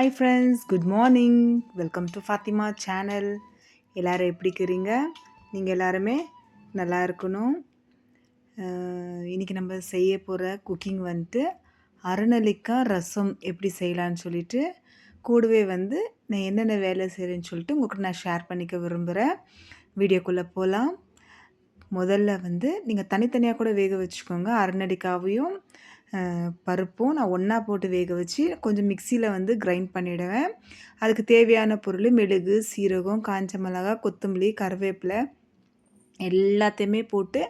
Hi friends, good morning. Welcome to Fathima channel. எல்லோரும் எப்படி இருக்கிறீங்க? நீங்கள் எல்லாருமே நல்லா இருக்கணும். இன்றைக்கி நம்ம செய்ய போகிற குக்கிங் வந்துட்டு அரைநெல்லிக்காய் ரசம் எப்படி செய்யலான்னு சொல்லிட்டு கூடவே வந்து நான் என்னென்ன வேலை செய்கிறேன்னு சொல்லிட்டு உங்கள்கிட்ட நான் ஷேர் பண்ணிக்க விரும்புகிறேன். வீடியோக்குள்ளே போகலாம். முதல்ல வந்து நீங்கள் தனித்தனியாக கூட வேக வச்சுக்கோங்க. அரைநெல்லிக்காவையும் பருப்பும் நான் ஒன்றா போட்டு வேக வச்சு கொஞ்சம் மிக்சியில் வந்து கிரைண்ட் பண்ணிவிடுவேன். அதுக்கு தேவையான பொருள் மிளகு, சீரகம், காஞ்ச மிளகாய், கொத்தமல்லி, கருவேப்பிலை எல்லாத்தையுமே போட்டு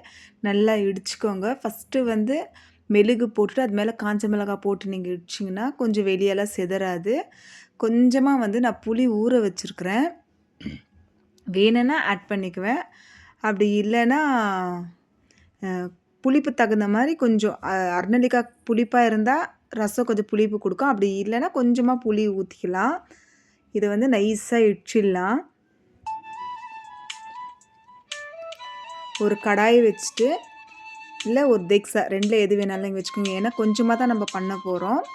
நல்லா இடிச்சுக்கோங்க. ஃபஸ்ட்டு வந்து மெழுகு போட்டுட்டு அது மேலே காஞ்ச மிளகாய் போட்டு நீங்கள் இடிச்சிங்கன்னா கொஞ்சம் வெளியெல்லாம் சிதறாது. கொஞ்சமாக வந்து நான் புளி ஊற வச்சுருக்கிறேன். வேணும்னா ஆட் பண்ணிக்குவேன். அப்படி இல்லைன்னா புளிப்பு தகுந்த மாதிரி கொஞ்சம் அரைநெல்லிக்காய் புளிப்பாக இருந்தால் ரசம் கொஞ்சம் புளிப்பு கொடுக்கும். அப்படி இல்லைன்னா கொஞ்சமாக புளி ஊற்றிக்கலாம். இதை வந்து நைஸாக இடிச்சிடலாம். ஒரு கடாயை வச்சுட்டு இல்லை ஒரு தெக்ஸா ரெண்டில் எது வேணாலும் நீங்கள் வச்சுக்கோங்க. ஏன்னா கொஞ்சமாக தான் நம்ம பண்ண போகிறோம்.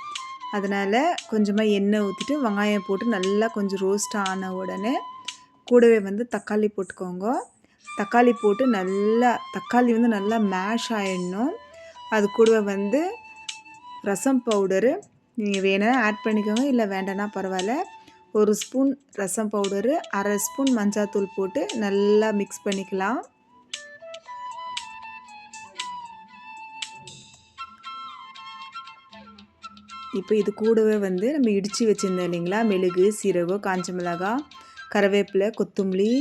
அதனால் கொஞ்சமாக எண்ணெய் ஊற்றிட்டு வெங்காயம் போட்டு நல்லா கொஞ்சம் ரோஸ்ட் ஆன உடனே கூடவே வந்து தக்காளி போட்டுக்கோங்க. தக்காளி போட்டு தக்காளி வந்து நல்லா மேஷ் ஆகிடணும். அது கூடவே வந்து ரசம் பவுடரு நீங்கள் வேணா ஆட் பண்ணிக்கோங்க, இல்லை வேண்டான்னா பரவாயில்ல. 1 ஸ்பூன் ரசம் பவுடரு, 1/2 ஸ்பூன் மஞ்சாத்தூள் போட்டு நல்லா மிக்ஸ் பண்ணிக்கலாம். இப்போ இது கூடவே வந்து நம்ம இடித்து வச்சுருந்தோம் இல்லைங்களா, மிளகு, சீரகம், காஞ்ச மிளகாய், கருவேப்பிலை, கொத்தமல்லி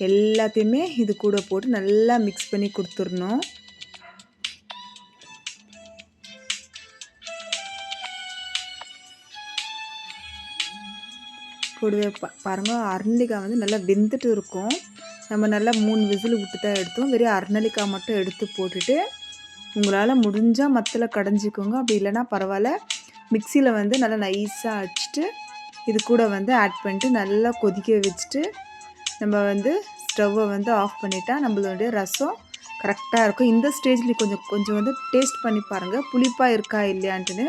எல்லாத்தையுமே இது கூட போட்டு நல்லா மிக்ஸ் பண்ணி கொடுத்துடணும். கூடவே பாருங்கள், அரைநெல்லிக்காய் வந்து நல்லா வெந்துட்டு இருக்கும். நம்ம நல்லா 3 விசில் விட்டு தான் எடுத்தோம். வெறும் அரைநெல்லிக்காய் மட்டும் எடுத்து போட்டுட்டு உங்களால் முடிஞ்சால் மத்தில் கடைஞ்சிக்கோங்க. அப்படி இல்லைன்னா பரவாயில்ல, மிக்சியில் வந்து நல்லா நைஸாக அடிச்சுட்டு இது கூட வந்து ஆட் பண்ணிட்டு நல்லா கொதிக்க வச்சுட்டு நம்ம வந்து ஸ்டவ்வை வந்து ஆஃப் பண்ணிட்டா நம்மளுடைய ரசம் கரெக்டாக இருக்கும். இந்த ஸ்டேஜில் கொஞ்சம் வந்து டேஸ்ட் பண்ணி பாருங்கள், புளிப்பாக இருக்கா இல்லையான்ட்டுன்னு.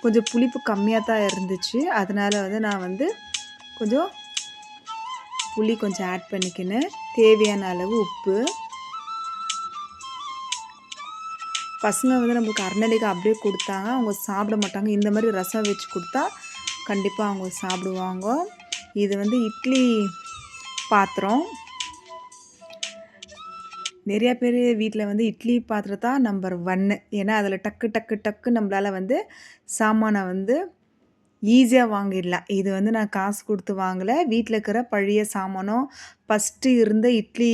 கொஞ்சம் புளிப்பு கம்மியாக தான் இருந்துச்சு. அதனால் வந்து நான் வந்து கொஞ்சம் புளி கொஞ்சம் ஆட் பண்ணிக்கினேன். தேவையான அளவு உப்பு. பசங்க வந்து நம்மளுக்கு அரைநெல்லிக்காய் அப்படியே கொடுத்தாங்க அவங்க சாப்பிட மாட்டாங்க. இந்த மாதிரி ரசம் வச்சு கொடுத்தா கண்டிப்பாக அவங்க சாப்பிடுவாங்க. இது வந்து இட்லி பாத்திரம். நிறையா பேர் வீட்டில் வந்து இட்லி பாத்திரம் தான் நம்பர் 1. ஏன்னா அதில் டக்கு டக்கு டக்கு நம்மளால் வந்து சாமானை வந்து ஈஸியாக வாங்கிடலாம். இது வந்து நான் காசு கொடுத்து வாங்கலை. வீட்டில் இருக்கிற பழைய சாமானம், ஃபஸ்ட்டு இருந்த இட்லி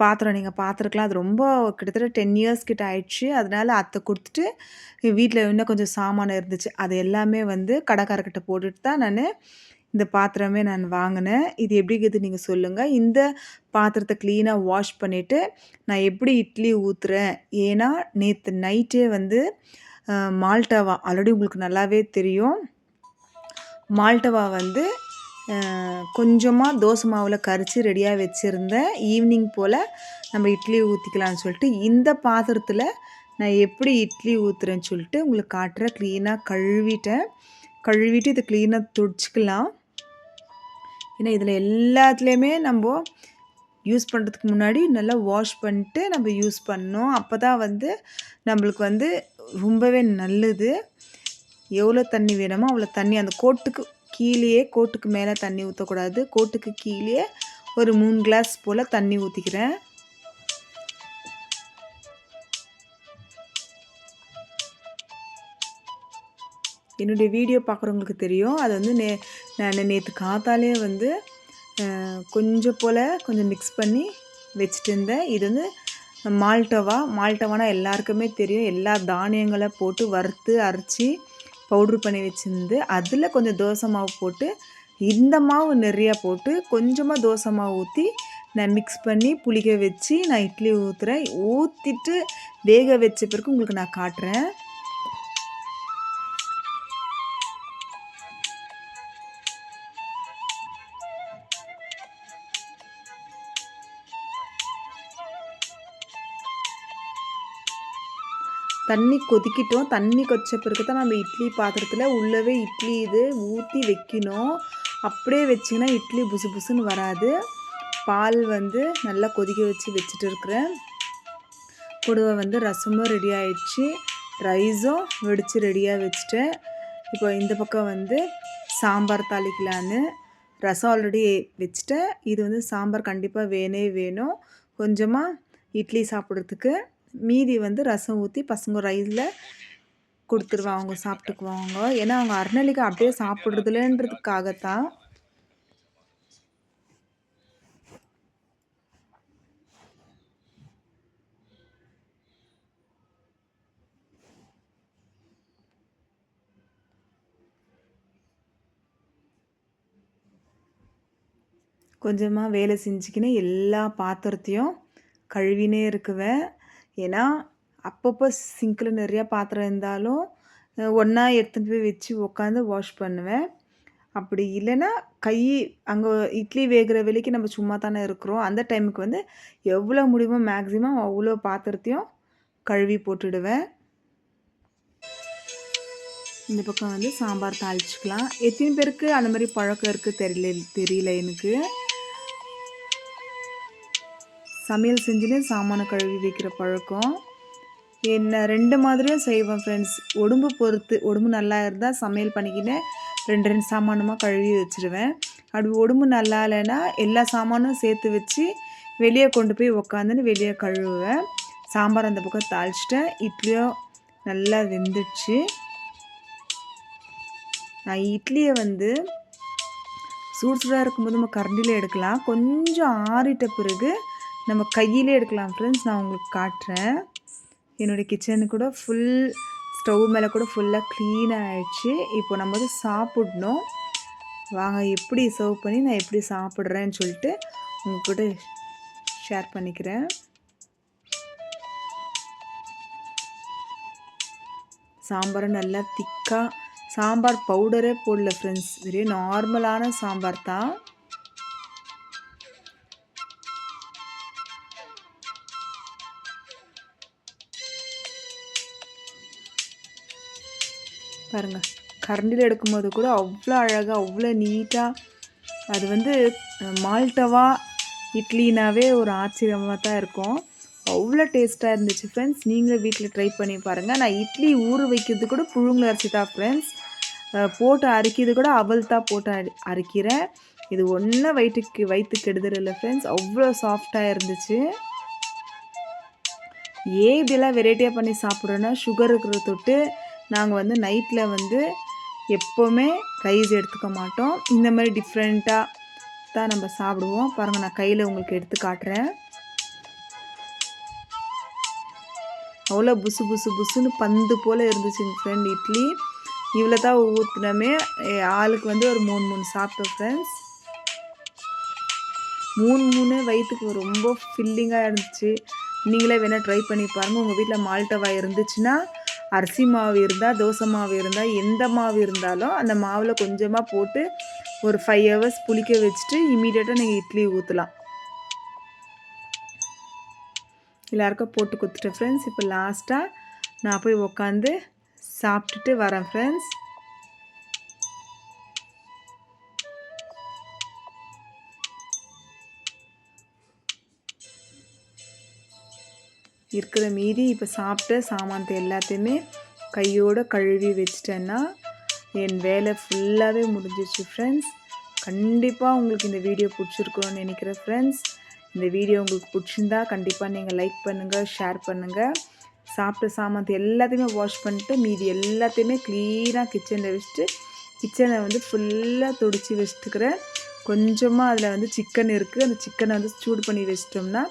பாத்திரம் நீங்கள் பார்த்துருக்கலாம். அது ரொம்ப கிட்டத்தட்ட 10 இயர்ஸ் கிட்ட ஆயிடுச்சு. அதனால் அத்தை கொடுத்துட்டு வீட்டில் இன்னும் கொஞ்சம் சாமானம் இருந்துச்சு. அது எல்லாமே வந்து கடைக்காரர்கிட்ட போட்டுட்டு தான் நான் இந்த பாத்திரமே நான் வாங்கினேன். இது எப்படி இருக்குது நீங்கள் சொல்லுங்கள். இந்த பாத்திரத்தை க்ளீனாக வாஷ் பண்ணிவிட்டு நான் எப்படி இட்லி ஊற்றுறேன். ஏன்னா நேற்று நைட்டே வந்து மால்டவா ஆல்ரெடி உங்களுக்கு நல்லாவே தெரியும். மால்டவா வந்து கொஞ்சமாக தோசை மாவில் கரைச்சி ரெடியாக வச்சுருந்தேன். ஈவினிங் போல் நம்ம இட்லி ஊற்றிக்கலான்னு சொல்லிட்டு இந்த பாத்திரத்தில் நான் எப்படி இட்லி ஊற்றுறேன்னு சொல்லிட்டு உங்களுக்கு காட்டுறேன். க்ளீனாக கழுவிட்டு இதை க்ளீனாக துடைச்சிக்கலாம். ஏன்னா இதில் எல்லாத்துலேயுமே நம்ம யூஸ் பண்ணுறதுக்கு முன்னாடி நல்லா வாஷ் பண்ணிட்டு நம்ம யூஸ் பண்ணணும். அப்போ தான் வந்து நம்மளுக்கு வந்து ரொம்பவே நல்லது. எவ்வளோ தண்ணி வேணுமோ அவ்வளோ தண்ணி, அந்த கோட்டுக்கு மேலே தண்ணி ஊற்றக்கூடாது. கோட்டுக்கு கீழே ஒரு 3 கிளாஸ் போல் தண்ணி ஊற்றிக்கிறேன். என்னுடைய வீடியோ பார்க்குறவங்களுக்கு தெரியும். அது வந்து நான் நேற்று காத்தாலே வந்து கொஞ்சம் மிக்ஸ் பண்ணி வச்சுட்டு இருந்தேன். இது வந்து மால்டவானா எல்லாருக்குமே தெரியும். எல்லா தானியங்களை போட்டு வறுத்து அரைச்சி பவுட்ரு பண்ணி வச்சுருந்து அதில் கொஞ்சம் தோசை மாவு போட்டு இந்த மாவு நிறையா போட்டு கொஞ்சமாக தோசை மாவு ஊற்றி நான் மிக்ஸ் பண்ணி புளிக்க வச்சு நான் இட்லி ஊற்றுறேன். ஊற்றிட்டு வேக வச்ச பிறகு உங்களுக்கு நான் காட்டுறேன். தண்ணி கொதிக்கட்டும். தண்ணி கொதிச்ச பிறகு தான் நம்ம இட்லி பாத்திரத்தில் உள்ளவே இட்லி இது ஊற்றி வைக்கணும். அப்படியே வச்சிங்கன்னா இட்லி புசு புசுன்னு வராது. பால் வந்து நல்லா கொதிக்க வச்சு வச்சுட்டு இருக்கிறேன். கூடவே வந்து ரசமும் ரெடி ஆயிடுச்சு. ரைஸும் வெடித்து ரெடியாக வச்சுட்டேன். இப்போ இந்த பக்கம் வந்து சாம்பார் தாளிக்கலான்னு. ரசம் ஆல்ரெடி வச்சுட்டேன். இது வந்து சாம்பார் கண்டிப்பாக வேணும். கொஞ்சமாக இட்லி சாப்பிட்றதுக்கு. மீதி வந்து ரசம் ஊற்றி பசங்க ரைஸில் கொடுத்துருவேன். அவங்க சாப்பிட்டுக்குவாங்க. ஏன்னா அவங்க அரைநெல்லிக்காய் அப்படியே சாப்பிட்றதுலன்றதுக்காகத்தான். கொஞ்சமாக வேலை செஞ்சுக்கின்னு எல்லா பாத்திரத்தையும் கழுவினே இருக்குவேன். ஏன்னா அப்பப்போ சிங்கில் நிறையா பாத்திரம் இருந்தாலும் ஒன்றா எடுத்துகிட்டு போய் வச்சு உட்காந்து வாஷ் பண்ணுவேன். அப்படி இல்லைன்னா அங்கே இட்லி வேகிற வேலைக்கு நம்ம சும்மா தானே இருக்கிறோம். அந்த டைமுக்கு வந்து எவ்வளோ முடியுமோ மேக்ஸிமம் அவ்வளோ பாத்திரத்தையும் கழுவி போட்டுடுவேன். இந்த பக்கம் வந்து சாம்பார் தாளிச்சிக்கலாம். எத்தனை பேருக்கு அந்த மாதிரி பழக்கம் இருக்குது தெரியல எனக்கு. சமையல் செஞ்சுன்னு சாமானை கழுவி வைக்கிற பழக்கம். என்ன 2 மாதிரியும் செய்வேன் ஃப்ரெண்ட்ஸ். உடம்பு பொறுத்து. உடம்பு நல்லா இருந்தால் சமையல் பண்ணிக்கின்னு 2 சாமானமாக கழுவி வச்சுருவேன். அப்படி உடம்பு நல்லா இல்லைன்னா எல்லா சாமானும் சேர்த்து வச்சு வெளியே கொண்டு போய் உக்காந்துன்னு வெளியே கழுவுவேன். சாம்பார் அந்த பக்கம் தாளிச்சிட்டேன். இட்லியும் நல்லா வெந்துடுச்சு. நான் இட்லியை வந்து சூடாக இருக்கும்போது நம்ம கரண்டியில் எடுக்கலாம். கொஞ்சம் ஆறிட்ட பிறகு நம்ம கையிலே எடுக்கலாம் ஃப்ரெண்ட்ஸ். நான் உங்களுக்கு காட்டுறேன். என்னுடைய கிச்சனு கூட ஸ்டவ் மேலே கூட ஃபுல்லாக க்ளீனாக ஆகிடுச்சு. இப்போ நம்ம வந்து சாப்பிட்ணும். வாங்க எப்படி சர்வ் பண்ணி நான் எப்படி சாப்பிட்றேன்னு சொல்லிட்டு உங்கள் கூட ஷேர் பண்ணிக்கிறேன். சாம்பாரை நல்லா திக்காக சாம்பார் பவுடரே போடல ஃப்ரெண்ட்ஸ். வெறும் நார்மலான சாம்பார் தான். பாருங்கள், கரண்டியில் எடுக்கும்போது கூட அவ்வளோ அழகாக அவ்வளோ நீட்டாக. அது வந்து மால்டவா இட்லினாவே ஒரு ஆச்சரியமாக தான் இருக்கும். அவ்வளோ டேஸ்ட்டாக இருந்துச்சு ஃப்ரெண்ட்ஸ். நீங்கள் வீட்டில் ட்ரை பண்ணி பாருங்கள். நான் இட்லி ஊற வைக்கிறது கூட புழுங்கல் அரிசி தான் ஃப்ரெண்ட்ஸ். போட்டு அரைக்கிறது கூட அவல் தான் போட்டு அரைக்கிறேன். இது ஒன்றும் வயிற்று கெடுதல் இல்லை ஃப்ரெண்ட்ஸ். அவ்வளோ சாஃப்டாக இருந்துச்சு. ஏன் இப்படிலாம் வெரைட்டியாக பண்ணி சாப்பிட்றோன்னா சுகர் இருக்கிற தொட்டு நாங்கள் வந்து நைட்டில் வந்து எப்போவுமே ரைஸ் எடுத்துக்க மாட்டோம். இந்த மாதிரி டிஃப்ரெண்ட்டாக தான் நம்ம சாப்பிடுவோம். பாருங்கள், நான் கையில் உங்களுக்கு எடுத்து காட்டுறேன். அவ்வளோ புசு புசு புசுன்னு பந்து போல் இருந்துச்சுங்க ஃப்ரெண்ட் இட்லி. இவ்வளோ தான் ஊற்றுனமே. ஆளுக்கு வந்து ஒரு 3 சாப்பிட்டோம் ஃப்ரெண்ட்ஸ். 3 வயிற்றுக்கு ரொம்ப ஃபில்லிங்காக இருந்துச்சு. நீங்களே வேணால் ட்ரை பண்ணி பாருங்கள். உங்கள் வீட்டில் மால்டவா இருந்துச்சுன்னா, அரிசி மாவு இருந்தால், தோசை மாவு இருந்தால், எந்த மாவு இருந்தாலும் அந்த மாவில் கொஞ்சமாக போட்டு ஒரு 5 ஹவர்ஸ் புளிக்க வச்சுட்டு இமீடியட்டாக நீங்கள் இட்லி ஊற்றலாம். எல்லாருக்கும் போட்டு கொடுத்துட்டேன் ஃப்ரெண்ட்ஸ். இப்போ லாஸ்ட்டாக நான் போய் உக்காந்து சாப்பிட்டுட்டு வரேன் ஃப்ரெண்ட்ஸ். இருக்கிற மீதி இப்போ சாப்பிட்டு சாமானத்தை எல்லாத்தையுமே கையோடு கழுவி வச்சிட்டேன்னா என் வேலை ஃபுல்லாகவே முடிஞ்சிச்சு ஃப்ரெண்ட்ஸ். கண்டிப்பாக உங்களுக்கு இந்த வீடியோ பிடிச்சிருக்குன்னு நினைக்கிறேன் ஃப்ரெண்ட்ஸ். இந்த வீடியோ உங்களுக்கு பிடிச்சிருந்தா கண்டிப்பாக நீங்கள் லைக் பண்ணுங்கள், ஷேர் பண்ணுங்கள். சாப்பிட்ட சாமானத்தை எல்லாத்தையுமே வாஷ் பண்ணிட்டு மீதி எல்லாத்தையுமே க்ளீனாக கிச்சனில் வச்சுட்டு கிச்சனை வந்து ஃபுல்லாக துடைச்சி வச்சுட்டுக்கிறேன். கொஞ்சமாக அதில் வந்து சிக்கன் இருக்குது. அந்த சிக்கனை வந்து சூடு பண்ணி வச்சிட்டோம்னா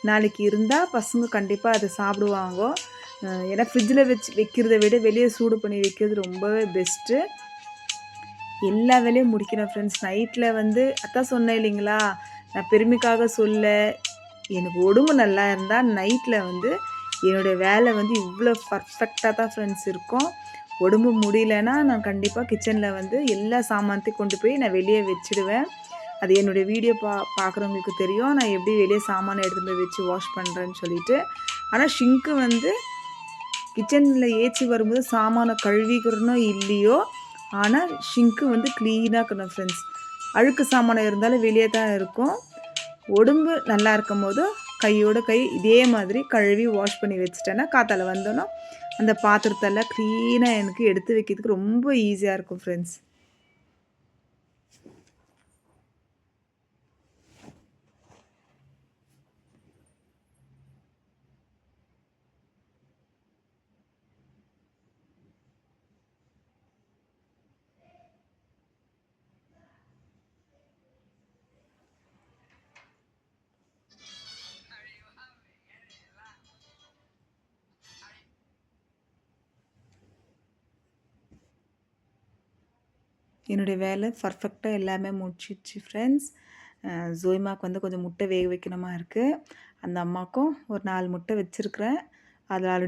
நாளைக்கு இருந்தால் பசங்க கண்டிப்பாக அதை சாப்பிடுவாங்க. ஏன்னா ஃப்ரிட்ஜில் வைக்கிறத விட வெளியே சூடு பண்ணி வைக்கிறது ரொம்பவே பெஸ்ட்டு. எல்லா வேலையும் முடிக்கிறேன் ஃப்ரெண்ட்ஸ். நைட்டில் வந்து அதான் சொன்னேன் இல்லைங்களா, நான் பெருமைக்காக எனக்கு உடம்பு நல்லா இருந்தால் நைட்டில் வந்து என்னுடைய வேலை வந்து இவ்வளோ பர்ஃபெக்டாக தான் ஃப்ரெண்ட்ஸ் இருக்கும். உடம்பு முடியலன்னா நான் கண்டிப்பாக கிச்சனில் வந்து எல்லா சாமானத்தையும் கொண்டு போய் நான் வெளியே வச்சுடுவேன். அது என்னுடைய வீடியோ பார்க்குறவங்களுக்கு தெரியும், நான் எப்படி வெளியே சாமானை எடுத்துகிட்டு போய் வச்சு வாஷ் பண்ணுறேன்னு சொல்லிட்டு. ஆனால் ஷிங்க்கு வந்து கிச்சனில் ஏச்சி வரும்போது சாமானை கழுவிக்கிறனோ இல்லையோ, ஆனால் ஷிங்க்கு வந்து க்ளீனாக இருக்கணும் ஃப்ரெண்ட்ஸ். அழுக்கு சாமானம் இருந்தாலும் வெளியே தான் இருக்கும். உடம்பு நல்லா இருக்கும்போது கையோட கை இதே மாதிரி கழுவி வாஷ் பண்ணி வச்சுட்டேன்னா காத்தால வந்தோன்னா அந்த பாத்திரத்தெல்லாம் க்ளீனாக எனக்கு எடுத்து வைக்கிறதுக்கு ரொம்ப ஈஸியாக இருக்கும் ஃப்ரெண்ட்ஸ். என்னுடைய வேலை பர்ஃபெக்ட்டாக எல்லாமே முடிச்சிடுச்சு ஃப்ரெண்ட்ஸ். ஜோய்மாக்கு வந்து கொஞ்சம் முட்டை வேக வைக்கணுமா இருக்குது. அந்த அம்மாக்கும் ஒரு 4 முட்டை வச்சுருக்கிறேன். அதில் ஆல்ரெடி